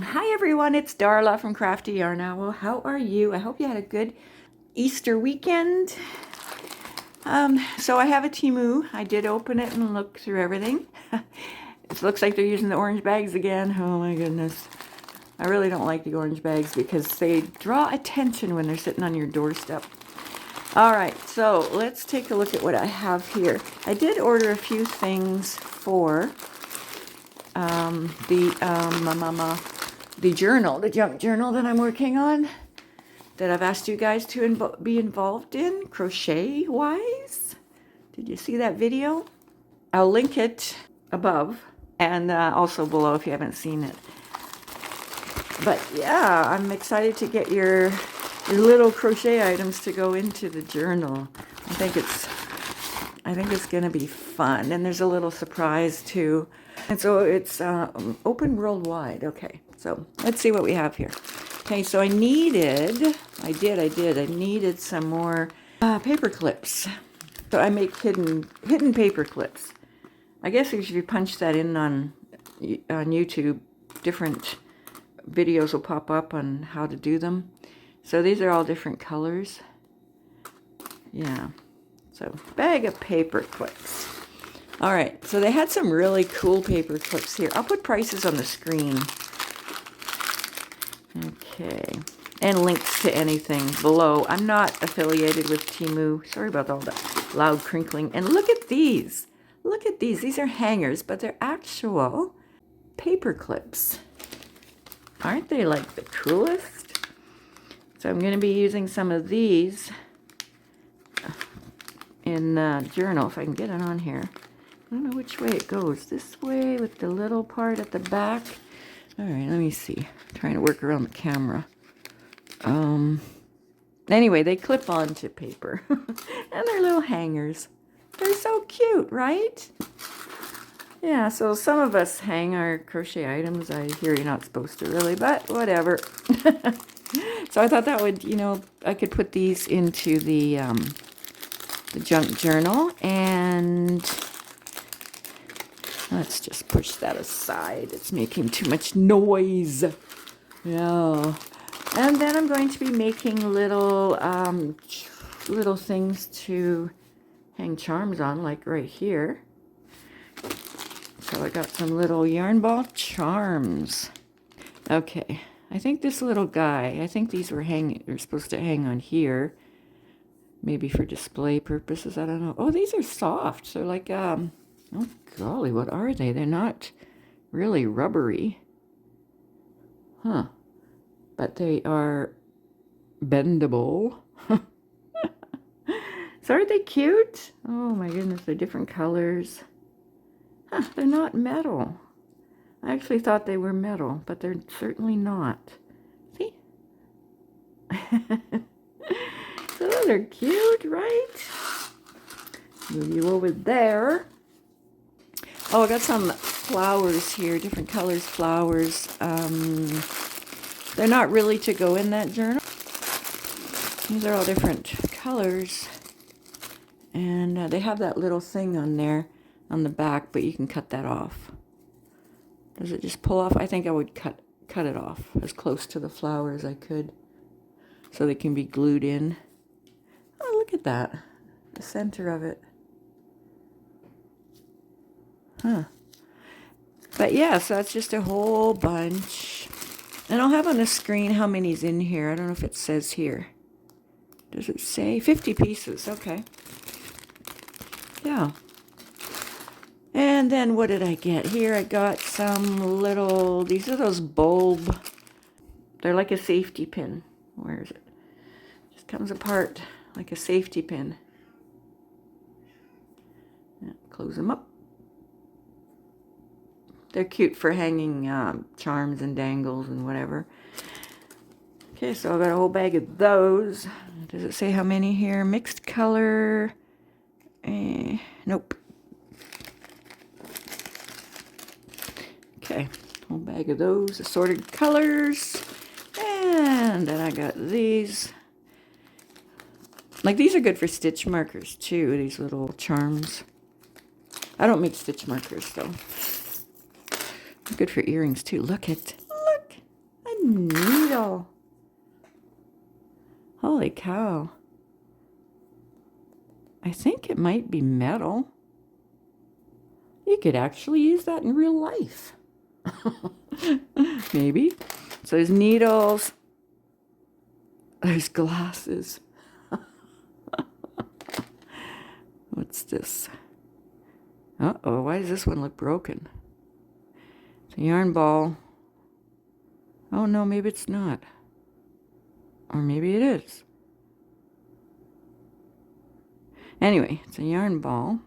Hi everyone, it's Darla from Crafty Yarn Owl. How are you? I hope you had a good Easter weekend. So I have a Temu. I did open it and look through everything. It looks like they're using the orange bags again. Oh my goodness. I really don't like the orange bags because they draw attention when they're sitting on your doorstep. Alright, so let's take a look at what I have here. I did order a few things for the journal, the junk journal that I'm working on, that I've asked you guys to be involved in, crochet-wise. Did you see that video? I'll link it above and also below if you haven't seen it. But yeah, I'm excited to get your little crochet items to go into the journal. I think it's gonna be fun, and there's a little surprise too. And so it's open worldwide. Okay, so let's see what we have here. Okay, so I needed some more paper clips. So I make hidden paper clips. I guess if you punch that in on YouTube, different videos will pop up on how to do them. So these are all different colors. Yeah. So bag of paper clips. All right, so they had some really cool paper clips here. I'll put prices on the screen. Okay, and links to anything below. I'm not affiliated with Temu. Sorry about all that loud crinkling. And look at these. Look at these. These are hangers, but they're actual paper clips. Aren't they like the coolest? So I'm going to be using some of these in the journal, if I can get it on here. I don't know which way it goes. This way with the little part at the back. All right, let me see. I'm trying to work around the camera. Anyway, they clip onto paper. And they're little hangers. They're so cute, right? Yeah, so some of us hang our crochet items. I hear you're not supposed to really, but whatever. So I thought that would, you know, I could put these into the junk journal, and let's just push that aside. It's making too much noise. Yeah. And then I'm going to be making little things to hang charms on, like right here. So I got some little yarn ball charms. Okay. I think this little guy, I think these were supposed to hang on here. Maybe for display purposes, I don't know. Oh, these are soft. They're like, oh golly, what are they? They're not really rubbery. Huh. But they are bendable. So aren't they cute? Oh my goodness, they're different colors. Huh, they're not metal. I actually thought they were metal, but they're certainly not. See? So those are cute, right? Move you over there. Oh, I got some flowers here, different colors flowers. They're not really to go in that journal. These are all different colors. And they have that little thing on there on the back, but you can cut that off. Does it just pull off? I think I would cut it off as close to the flower as I could so they can be glued in. Oh, look at that. The center of it. Huh. But yeah, so that's just a whole bunch. And I'll have on the screen how many's in here. I don't know if it says here. Does it say? 50 pieces. Okay. Yeah. And then what did I get? Here I got some little, these are those bulb. They're like a safety pin. Where is it? Just comes apart like a safety pin. Yeah, close them up. They're cute for hanging charms and dangles and whatever. Okay, so I got a whole bag of those. Does it say how many here? Mixed color. Nope. Okay, whole bag of those, assorted colors. And then I got these. Like, these are good for stitch markers too, these little charms. I don't make stitch markers though. Good for earrings too. Look. needle. Holy cow. I think it might be metal. You could actually use that in real life. Maybe. So there's needles. There's glasses. What's this? Uh-oh, why does this one look broken? It's a yarn ball. Oh no, maybe it's not. Or maybe it is. Anyway, it's a yarn ball.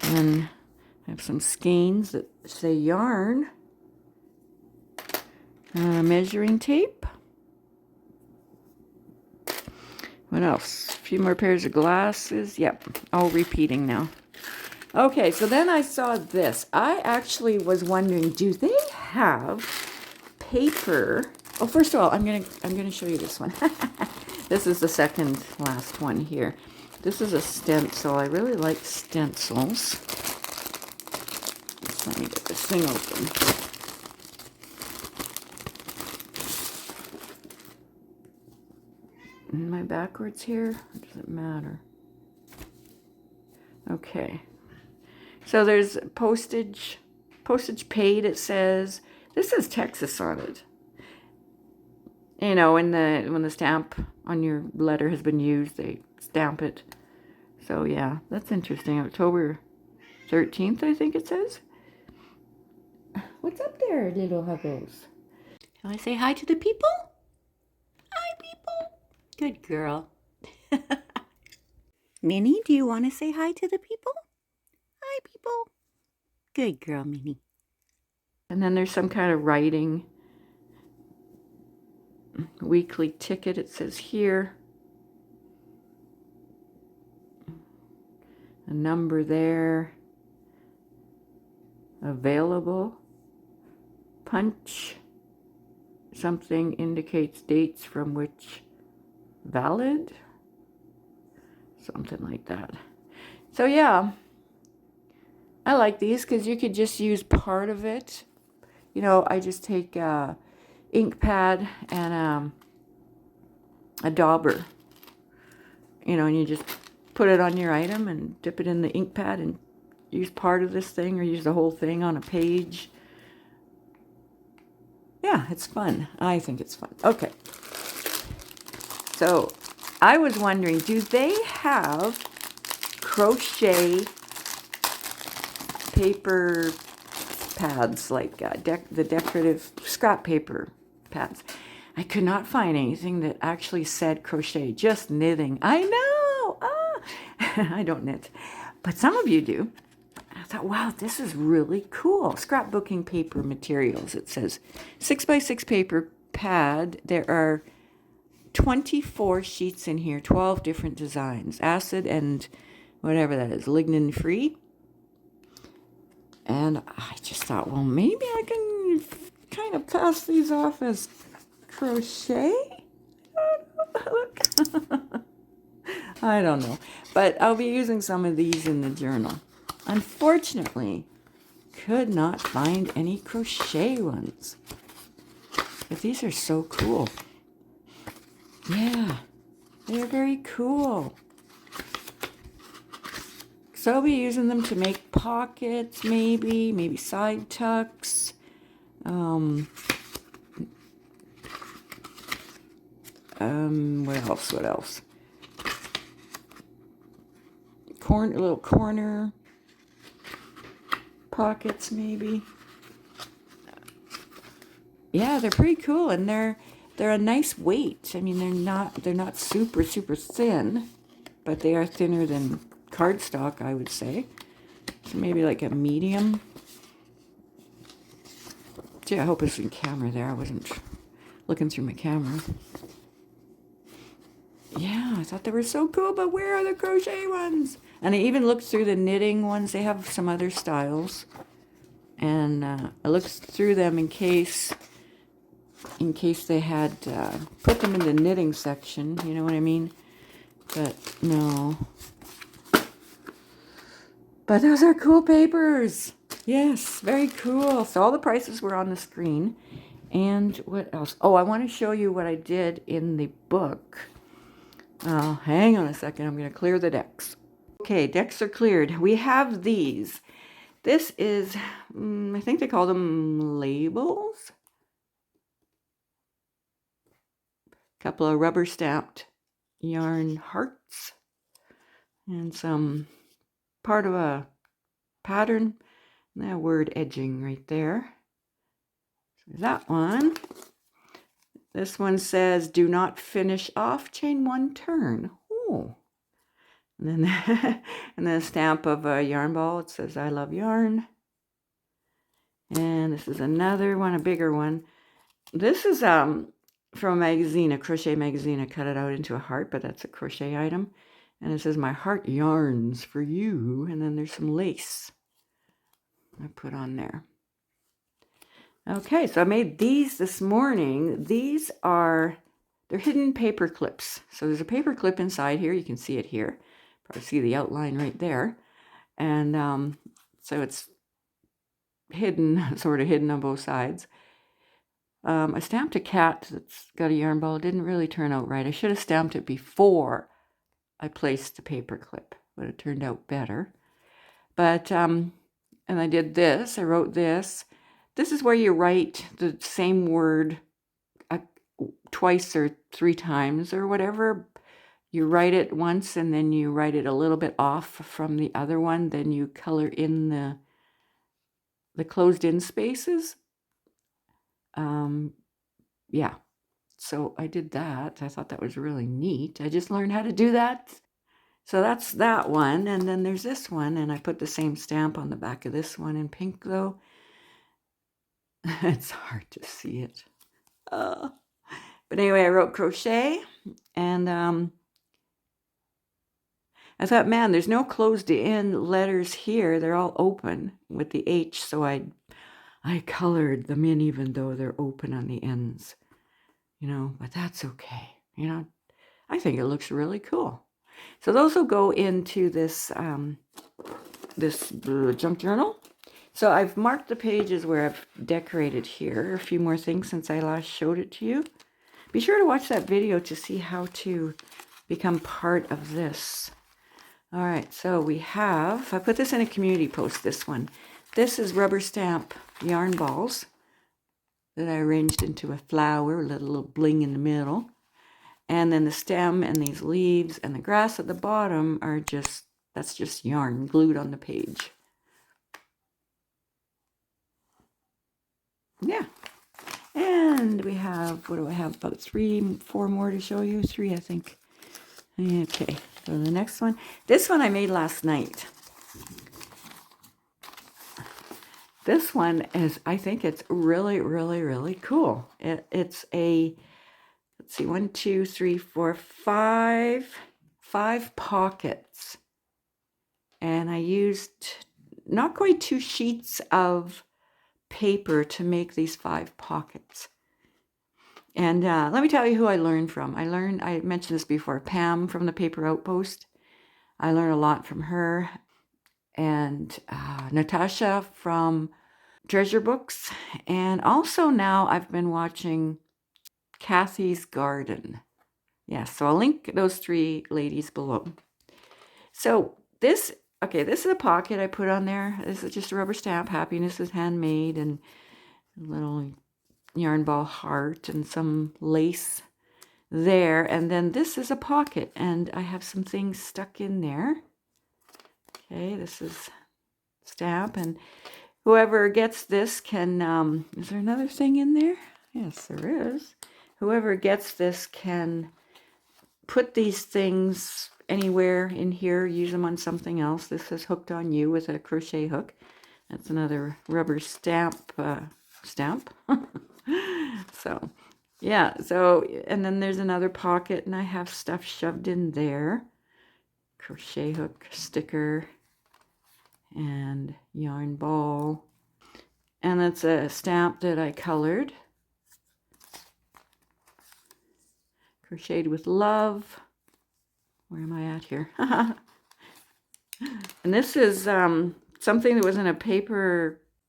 And I have some skeins that say yarn. Measuring tape. What else? A few more pairs of glasses. Yep, all repeating now. Okay, so then I saw this. I actually was wondering, do they have paper? Oh, first of all, I'm gonna show you this one. This is the second last one here. This is a stencil. I really like stencils. Let me get this thing open. Am I backwards here? Or does it matter? Okay. So there's postage paid, it says. This says Texas on it. You know, when the stamp on your letter has been used, they stamp it. So yeah, that's interesting. October 13th, I think it says. What's up there, little huggles? Can I say hi to the people? Hi, people. Good girl. Minnie, do you want to say hi to the people? Hi, people. Good girl, Minnie. And then there's some kind of writing. Weekly ticket, it says here. A number there. Available. Punch. Something indicates dates from which valid. Something like that. So yeah, I like these because you could just use part of it. You know, I just take ink pad and a dauber. You know, and you just put it on your item and dip it in the ink pad and use part of this thing or use the whole thing on a page. Yeah, it's fun. I think it's fun. Okay. So I was wondering, do they have crochet paper pads like the decorative scrap paper pads? I could not find anything that actually said crochet, just knitting. I know. I don't knit, but some of you do. I thought, wow, this is really cool. Scrapbooking paper materials. It says 6x6 paper pad. There are 24 sheets in here, 12 different designs, acid and whatever that is, lignin free. And I just thought, well, maybe I can kind of pass these off as crochet. Look. I don't know, but I'll be using some of these in the journal. Unfortunately, could not find any crochet ones, but these are so cool. Yeah, they're very cool. So I'll be using them to make pockets, maybe side tucks. What else? Little corner pockets, maybe. Yeah, they're pretty cool, and they're a nice weight. I mean, they're not super thin, but they are thinner than cardstock, I would say. So maybe like a medium. Gee, I hope it's in camera there. I wasn't looking through my camera. Yeah, I thought they were so cool, but where are the crochet ones? And I even looked through the knitting ones. They have some other styles. And I looked through them in case they had put them in the knitting section, you know what I mean? But no. But those are cool papers. Yes, very cool. So all the prices were on the screen. And what else? Oh, I want to show you what I did in the book. Hang on a second. I'm going to clear the decks. Okay, decks are cleared. We have these. This is, I think they call them labels. A couple of rubber stamped yarn hearts. And some part of a pattern. That word edging right there. So that one. This one says, do not finish off, chain one turn. Oh. And then, and then a stamp of a yarn ball. It says, I love yarn. And this is another one, a bigger one. This is from a magazine, a crochet magazine. I cut it out into a heart, but that's a crochet item. And it says, my heart yarns for you. And then there's some lace I put on there. Okay, so I made these this morning. These are, they're hidden paper clips. So there's a paper clip inside here. You can see it here. Probably see the outline right there. And so it's hidden, sort of hidden on both sides. I stamped a cat that's got a yarn ball. It didn't really turn out right. I should have stamped it before I placed the paper clip. Would have turned out better. But, and I did this. I wrote this. This is where you write the same word twice or 3 times or whatever. You write it once and then you write it a little bit off from the other one. Then you color in the closed in spaces. Yeah, so I did that. I thought that was really neat. I just learned how to do that. So that's that one. And then there's this one. And I put the same stamp on the back of this one in pink though. It's hard to see it. But anyway, I wrote crochet. And I thought, man, there's no closed in letters here. They're all open with the H. So I colored them in even though they're open on the ends. You know, but that's okay. You know, I think it looks really cool. So those will go into this this junk journal. So I've marked the pages where I've decorated here. A few more things since I last showed it to you. Be sure to watch that video to see how to become part of this. All right, so we have, I put this in a community post, this one. This is rubber stamp yarn balls that I arranged into a flower, a little bling in the middle. And then the stem and these leaves and the grass at the bottom are just, that's just yarn glued on the page. Yeah. And we have, what do I have? About 3, 4 more to show you. 3, I think. Okay, so the next one. This one I made last night. This one is, I think it's really, really, really cool. It's a, let's see, 1, 2, 3, 4, 5 pockets. And I used not quite 2 sheets of paper to make these 5 pockets. And let me tell you who I learned from. I mentioned this before, Pam from the Paper Outpost. I learned a lot from her. And Natasha from Treasure Books. And also now I've been watching Kathy's Garden. Yes, so I'll link those 3 ladies below. So this, okay, this is a pocket I put on there. This is just a rubber stamp. Happiness is handmade, and a little yarn ball heart and some lace there. And then this is a pocket, and I have some things stuck in there. Okay, this is stamp, and whoever gets this can, is there another thing in there? Yes, there is. Whoever gets this can put these things anywhere in here, use them on something else. This is hooked on you with a crochet hook. That's another rubber stamp. So, yeah, so, and then there's another pocket, and I have stuff shoved in there. Crochet hook, sticker, and yarn ball. And that's a stamp that I colored. Crocheted with love. Where am I at here? And this is something that was in a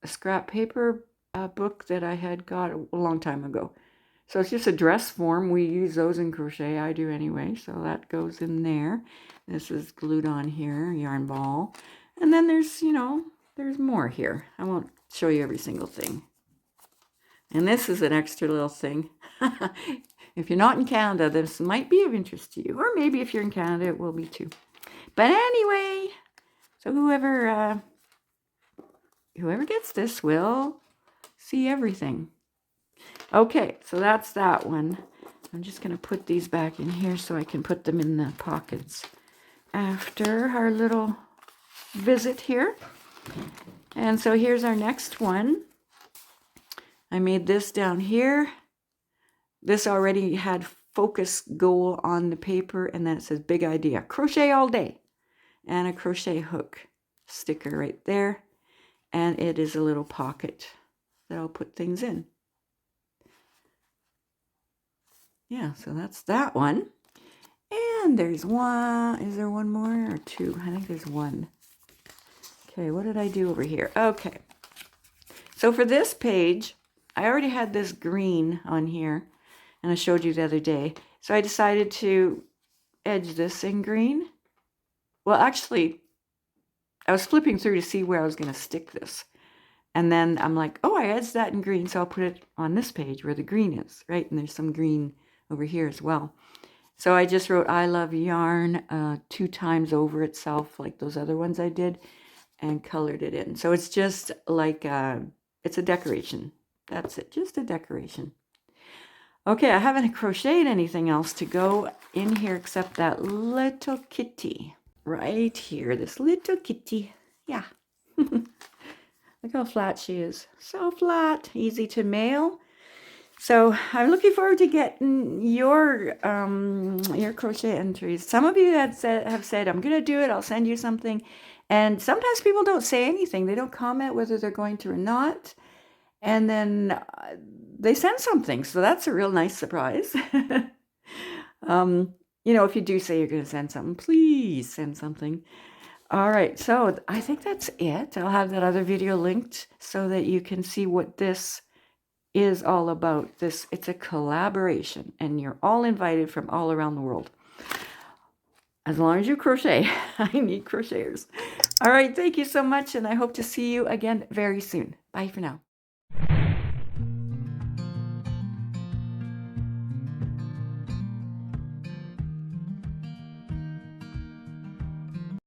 scrap paper book that I had got a long time ago. So it's just a dress form. We use those in crochet. I do anyway. So that goes in there. This is glued on here, yarn ball. And then there's, you know, there's more here. I won't show you every single thing. And this is an extra little thing. If you're not in Canada, this might be of interest to you. Or maybe if you're in Canada, it will be too. But anyway, so whoever gets this will see everything. Okay, so that's that one. I'm just going to put these back in here so I can put them in the pockets after our little visit here. And so here's our next one. I made this down here. This already had focus goal on the paper, and then it says big idea, crochet all day, and a crochet hook sticker right there. And it is a little pocket that I'll put things in. Yeah, so that's that one. And there's one. Is there one more or two? I think there's one. Okay, what did I do over here? Okay. So for this page, I already had this green on here, and I showed you the other day. So I decided to edge this in green. Well, actually, I was flipping through to see where I was going to stick this. And then I'm like, oh, I edged that in green, so I'll put it on this page where the green is, right? And there's some green over here as well. So I just wrote I love yarn 2 times over itself, like those other ones I did, and colored it in. So it's just like, it's a decoration. That's it, just a decoration. Okay, I haven't crocheted anything else to go in here except that little kitty right here. This little kitty. Yeah. Look how flat she is. So flat, easy to mail. So I'm looking forward to getting your crochet entries. Some of you have said, I'm going to do it. I'll send you something. And sometimes people don't say anything. They don't comment whether they're going to or not. And then they send something. So that's a real nice surprise. You know, if you do say you're going to send something, please send something. All right, so I think that's it. I'll have that other video linked so that you can see what this is all about. It's a collaboration, and you're all invited from all around the world. As long as you crochet, I need crocheters. All right, thank you so much, and I hope to see you again very soon. Bye for now.